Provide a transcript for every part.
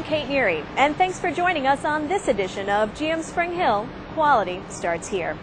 Kate Neary, and thanks for joining us on this edition of GM Spring Hill. Quality starts here.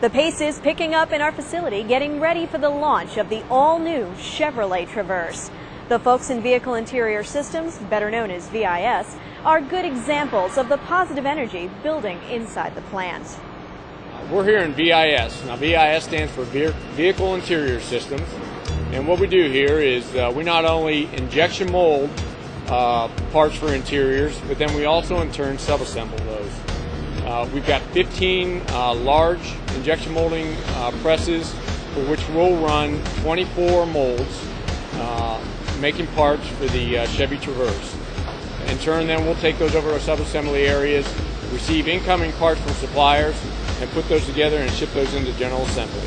The pace is picking up in our facility, getting ready for the launch of the all-new Chevrolet Traverse. The folks in Vehicle Interior Systems, better known as VIS, are good examples of the positive energy building inside the plant. We're here in VIS. Now, VIS stands for Vehicle Interior Systems. And what we do here is we not only injection mold parts for interiors, but then we also in turn sub-assemble those. We've got 15 large injection molding presses for which we'll run 24 molds making parts for the Chevy Traverse. In turn, then we'll take those over to sub-assembly areas, receive incoming parts from suppliers, and put those together and ship those into general assembly.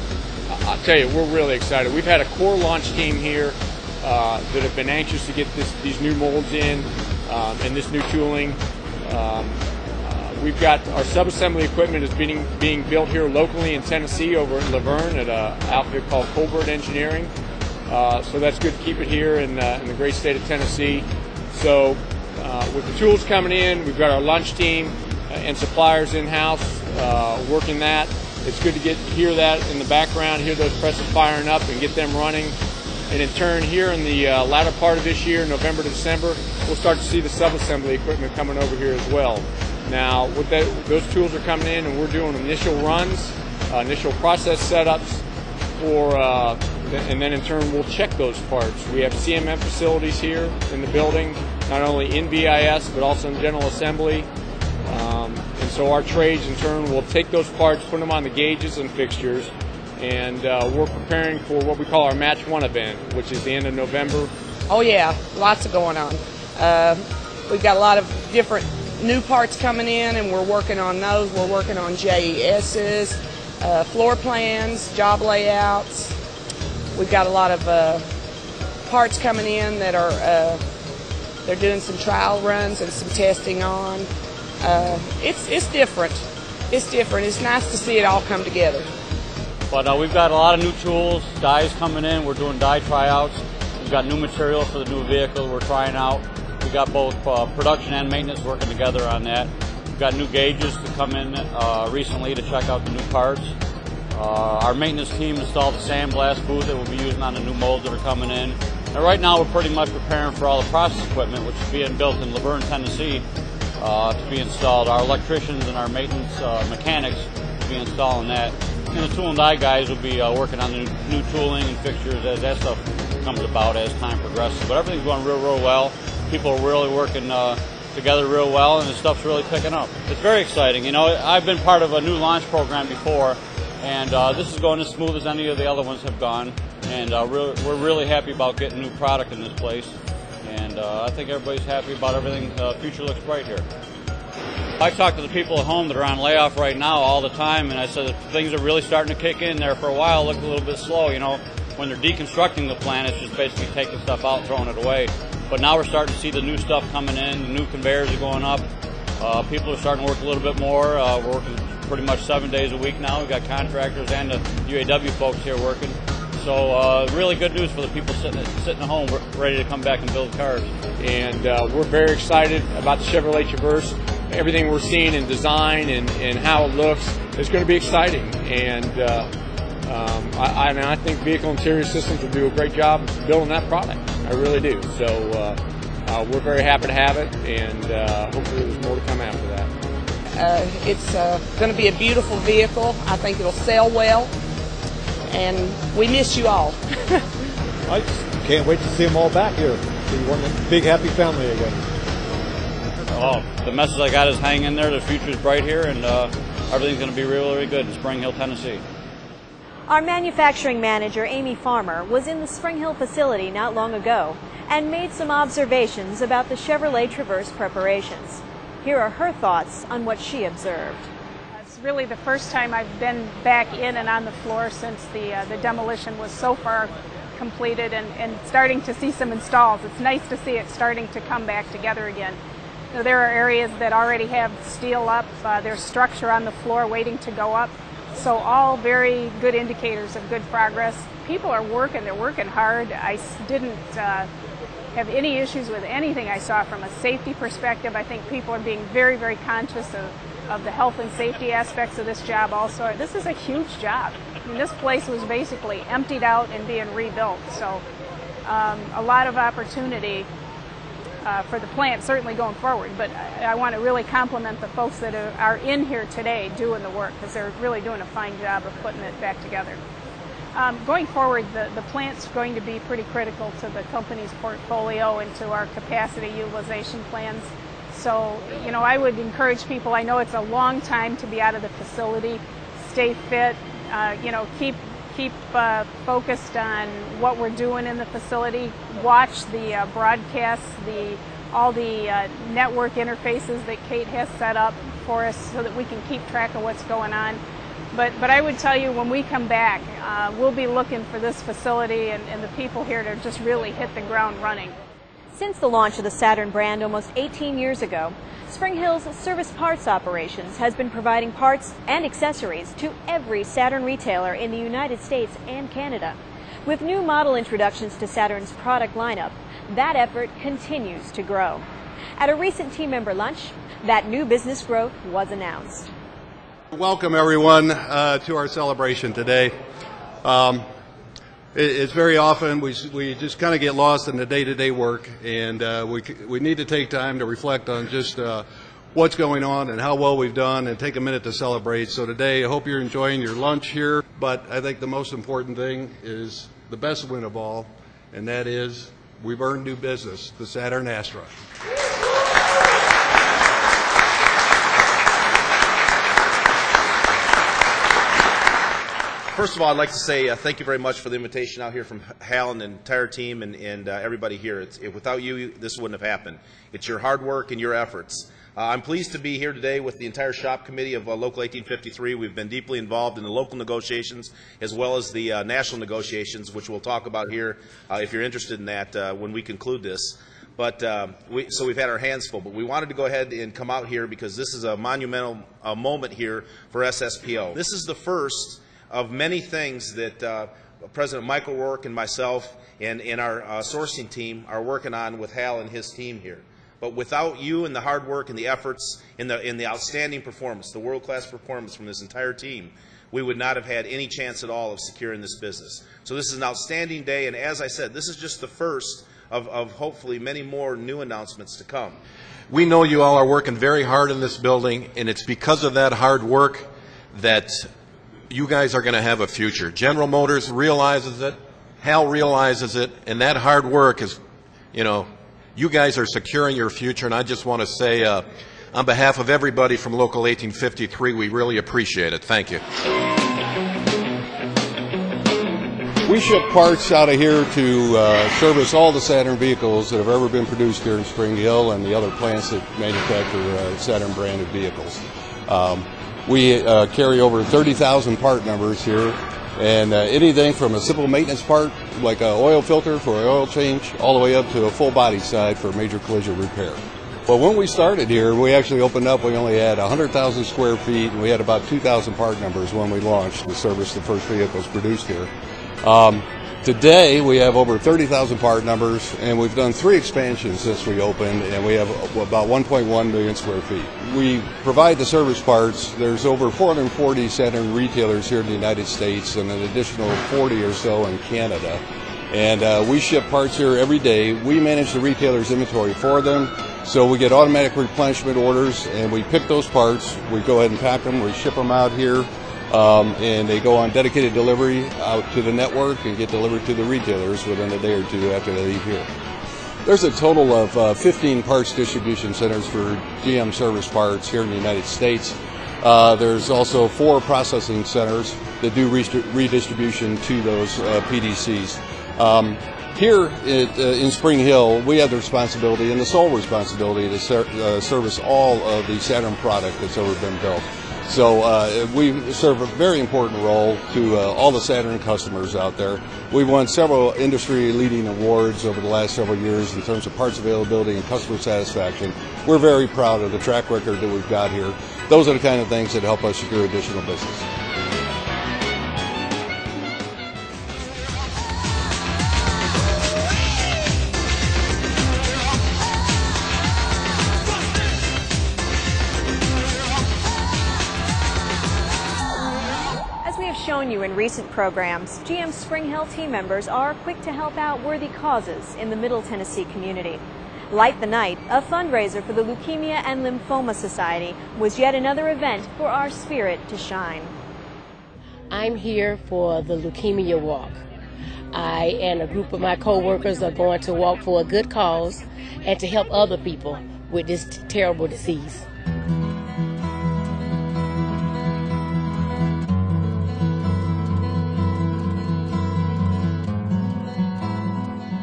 I'll tell you, we're really excited. We've had a core launch team here that have been anxious to get these new molds in and this new tooling. We've got our sub-assembly equipment is being built here locally in Tennessee over in Laverne at an outfit called Colbert Engineering. So that's good to keep it here in the great state of Tennessee. So with the tools coming in, we've got our launch team and suppliers in-house working that. It's good to hear that in the background, hear those presses firing up and get them running. And in turn, here in the latter part of this year, November to December, we'll start to see the sub-assembly equipment coming over here as well. Now, with those tools are coming in, and we're doing initial runs, initial process setups and then in turn we'll check those parts. We have CMM facilities here in the building, not only in VIS but also in general assembly. And so our trades in turn will take those parts, put them on the gauges and fixtures, and we're preparing for what we call our Match 1 event, which is the end of November. Oh yeah, lots of going on. We've got a lot of different new parts coming in, and we're working on those. We're working on JESs, floor plans, job layouts. We've got a lot of parts coming in that are they're doing some trial runs and some testing on. It's different. It's different. It's nice to see it all come together. But we've got a lot of new tools, dies coming in. We're doing die tryouts. We've got new material for the new vehicle we're trying out. We've got both production and maintenance working together on that. We've got new gauges to come in recently to check out the new parts. Our maintenance team installed the sandblast booth that we'll be using on the new molds that are coming in. And right now we're pretty much preparing for all the process equipment, which is being built in Laverne, Tennessee, to be installed. Our electricians and our maintenance mechanics will be installing that. And the tool and die guys will be working on the new tooling and fixtures as that stuff comes about as time progresses. But everything's going real well. People are really working together real well, and the stuff's really picking up. It's very exciting. You know, I've been part of a new launch program before, and this is going as smooth as any of the other ones have gone. And we're really happy about getting new product in this place. And I think everybody's happy about everything. The future looks bright here. I talk to the people at home that are on layoff right now all the time, and I said that things are really starting to kick in there. For a while, look a little bit slow. You know, when they're deconstructing the plant, it's just basically taking stuff out and throwing it away. But now we're starting to see the new stuff coming in. The new conveyors are going up. People are starting to work a little bit more. We're working pretty much 7 days a week now. We've got contractors and the UAW folks here working. So really good news for the people sitting at home ready to come back and build cars. And we're very excited about the Chevrolet Traverse. Everything we're seeing in design and how it looks is going to be exciting. And I think Vehicle Interior Systems will do a great job building that product. I really do. So we're very happy to have it, and hopefully there's more to come after that. It's going to be a beautiful vehicle. I think it'll sell well, and we miss you all. I just can't wait to see them all back here. See one big happy family again. Oh, the message I got is hang in there. The future's bright here, and everything's going to be really good in Spring Hill, Tennessee. Our manufacturing manager, Amy Farmer, was in the Spring Hill facility not long ago and made some observations about the Chevrolet Traverse preparations. Here are her thoughts on what she observed. It's really the first time I've been back in and on the floor since the demolition was so far completed and starting to see some installs. It's nice to see it starting to come back together again. You know, there are areas that already have steel up, there's structure on the floor waiting to go up. So all very good indicators of good progress. People are working, they're working hard. I didn't have any issues with anything I saw from a safety perspective. I think people are being very, very conscious of the health and safety aspects of this job also. This is a huge job. I mean, this place was basically emptied out and being rebuilt. So a lot of opportunity for the plant certainly going forward, but I want to really compliment the folks that are in here today doing the work, because they're really doing a fine job of putting it back together. Going forward, the plant's going to be pretty critical to the company's portfolio and to our capacity utilization plans. So, you know, I would encourage people, I know it's a long time to be out of the facility, stay fit, you know, keep focused on what we're doing in the facility, watch the broadcasts, all the network interfaces that Kate has set up for us so that we can keep track of what's going on. But I would tell you, when we come back, we'll be looking for this facility and the people here to just really hit the ground running. Since the launch of the Saturn brand almost 18 years ago, Spring Hill's service parts operations has been providing parts and accessories to every Saturn retailer in the United States and Canada. With new model introductions to Saturn's product lineup, that effort continues to grow. At a recent team member lunch, that new business growth was announced. Welcome everyone to our celebration today. It's very often we just kind of get lost in the day-to-day work, and we need to take time to reflect on just what's going on and how well we've done, and take a minute to celebrate. So today, I hope you're enjoying your lunch here, but I think the most important thing is the best win of all, and that is we've earned new business, the Saturn Astra. First of all, I'd like to say thank you very much for the invitation out here from Hal and the entire team and everybody here. Without you, this wouldn't have happened. It's your hard work and your efforts. I'm pleased to be here today with the entire shop committee of Local 1853. We've been deeply involved in the local negotiations as well as the national negotiations, which we'll talk about here if you're interested in that when we conclude this. But so we've had our hands full, but we wanted to go ahead and come out here because this is a monumental moment here for SSPO. This is the first of many things that President Michael Rourke and myself and our sourcing team are working on with Hal and his team here. But without you and the hard work and the efforts and the outstanding performance, the world-class performance from this entire team, we would not have had any chance at all of securing this business. So this is an outstanding day, and as I said, this is just the first of hopefully many more new announcements to come. We know you all are working very hard in this building, and it's because of that hard work that you guys are going to have a future. General Motors realizes it, Hal realizes it, and that hard work is, you know, you guys are securing your future, and I just want to say, on behalf of everybody from Local 1853, we really appreciate it. Thank you. We ship parts out of here to service all the Saturn vehicles that have ever been produced here in Spring Hill and the other plants that manufacture Saturn branded vehicles. We carry over 30,000 part numbers here, and anything from a simple maintenance part like an oil filter for an oil change all the way up to a full body side for major collision repair. Well, when we started here, we actually opened up, we only had 100,000 square feet, and we had about 2,000 part numbers when we launched to service the first vehicles produced here. Today, we have over 30,000 part numbers, and we've done 3 expansions since we opened, and we have about 1.1 million square feet. We provide the service parts. There's over 440 Saturn retailers here in the United States and an additional 40 or so in Canada. And we ship parts here every day. We manage the retailer's inventory for them, so we get automatic replenishment orders, and we pick those parts. We go ahead and pack them. We ship them out here. And they go on dedicated delivery out to the network and get delivered to the retailers within a day or two after they leave here. There's a total of 15 parts distribution centers for GM service parts here in the United States. There's also 4 processing centers that do redistribution to those PDCs. Here in Spring Hill, we have the responsibility and the sole responsibility to service all of the Saturn product that's ever been built. So we serve a very important role to all the Saturn customers out there. We've won several industry-leading awards over the last several years in terms of parts availability and customer satisfaction. We're very proud of the track record that we've got here. Those are the kind of things that help us secure additional business. you in recent programs, GM Spring Hill team members are quick to help out worthy causes in the Middle Tennessee community. Light the Night, a fundraiser for the Leukemia and Lymphoma Society, was yet another event for our spirit to shine. I'm here for the Leukemia Walk. I and a group of my co-workers are going to walk for a good cause and to help other people with this terrible disease.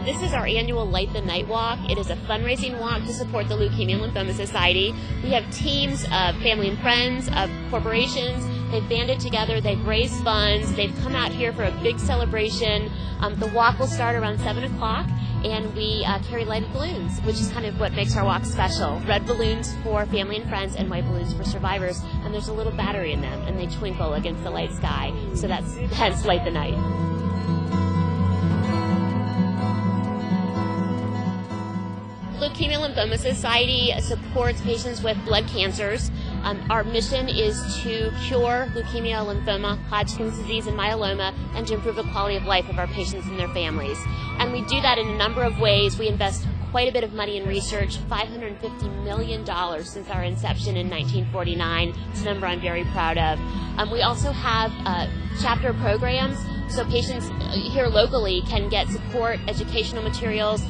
This is our annual Light the Night Walk. It is a fundraising walk to support the Leukemia and Lymphoma Society. We have teams of family and friends, of corporations. They've banded together, they've raised funds, they've come out here for a big celebration. The walk will start around 7 o'clock, and we carry lighted balloons, which is kind of what makes our walk special. Red balloons for family and friends and white balloons for survivors, and there's a little battery in them, and they twinkle against the light sky. So that's hence Light the Night. Leukemia and Lymphoma Society supports patients with blood cancers. Our mission is to cure leukemia, lymphoma, Hodgkin's disease, and myeloma, and to improve the quality of life of our patients and their families. And we do that in a number of ways. We invest quite a bit of money in research, $550 million since our inception in 1949. It's a number I'm very proud of. We also have chapter programs, so patients here locally can get support, educational materials.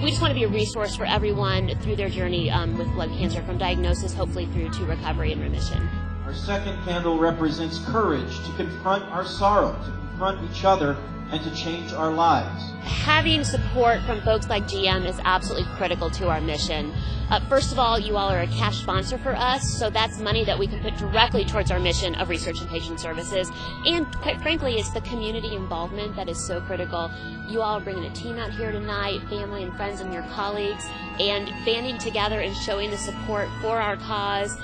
We just want to be a resource for everyone through their journey with blood cancer, from diagnosis hopefully through to recovery and remission. Our second candle represents courage to confront our sorrow, to confront each other, and to change our lives. Having support from folks like GM is absolutely critical to our mission. First of all, you all are a cash sponsor for us, so that's money that we can put directly towards our mission of research and patient services. And quite frankly, it's the community involvement that is so critical. You all are bringing a team out here tonight, family and friends and your colleagues, and banding together and showing the support for our cause.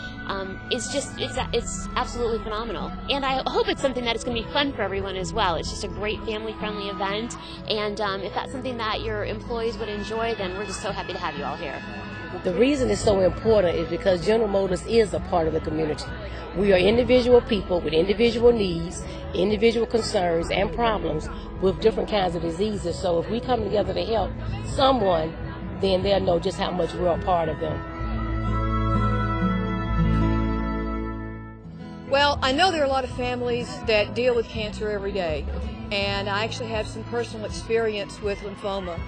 It's absolutely phenomenal. And I hope it's something that is going to be fun for everyone as well. It's just a great family-friendly event, and if that's something that your employees would enjoy, then we're just so happy to have you all here. The reason it's so important is because General Motors is a part of the community. We are individual people with individual needs, individual concerns and problems with different kinds of diseases. So if we come together to help someone, then they'll know just how much we're a part of them. Well, I know there are a lot of families that deal with cancer every day, and I actually have some personal experience with lymphoma.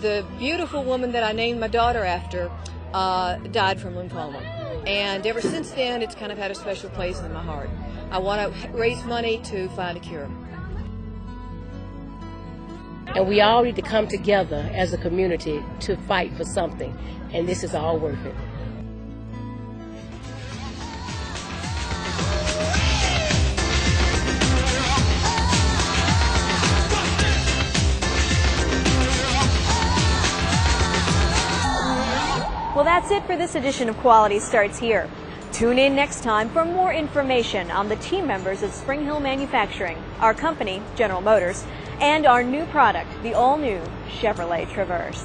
The beautiful woman that I named my daughter after died from lymphoma, and ever since then it's kind of had a special place in my heart. I want to raise money to find a cure. And we all need to come together as a community to fight for something, and this is all worth it. Well, that's it for this edition of Quality Starts Here. Tune in next time for more information on the team members of Spring Hill Manufacturing, our company, General Motors, and our new product, the all-new Chevrolet Traverse.